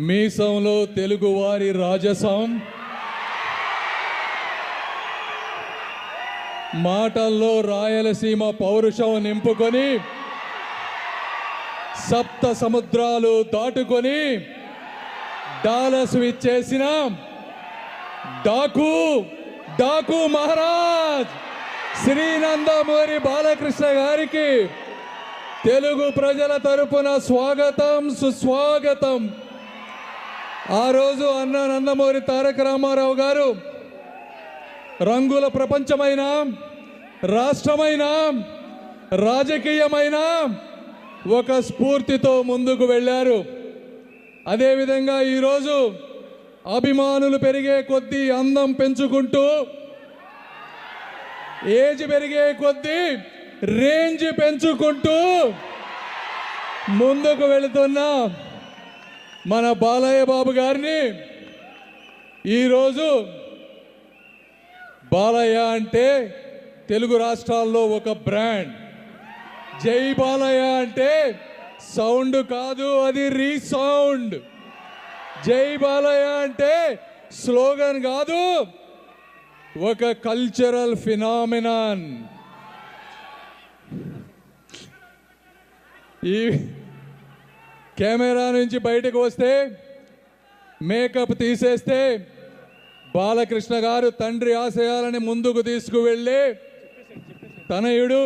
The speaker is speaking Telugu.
మీసంలో తెలుగువారి రాజసం, మాటల్లో రాయలసీమ పౌరుషం నింపుకొని సప్త సముద్రాలు దాటుకొని డాలస్ విచ్చేసిన డాకు మహారాజ్ శ్రీ నందమూరి బాలకృష్ణ గారికి తెలుగు ప్రజల తరపున స్వాగతం, సుస్వాగతం. ఆ రోజు అన్న నందమూరి తారక రామారావు గారు రంగుల ప్రపంచమైన, రాష్ట్రమైన, రాజకీయమైన ఒక స్ఫూర్తితో ముందుకు వెళ్ళారు. అదేవిధంగా ఈరోజు అభిమానులు పెరిగే కొద్దీ, అందం పెంచుకుంటూ, ఏజ్ పెరిగే కొద్దీ రేంజ్ పెంచుకుంటూ ముందుకు వెళుతున్న మన బాలయ్య బాబు గారిని ఈరోజు బాలయ్య అంటే తెలుగు రాష్ట్రాల్లో ఒక బ్రాండ్. జై బాలయ్య అంటే సౌండ్ కాదు, అది రీసౌండ్. జై బాలయ్య అంటే స్లోగన్ కాదు, ఒక కల్చరల్ ఫినామినాన్. ఈ కెమెరా నుంచి బయటకు వస్తే, మేకప్ తీసేస్తే బాలకృష్ణ గారు తండ్రి ఆశయాలని ముందుకు తీసుకువెళ్ళి తనయుడు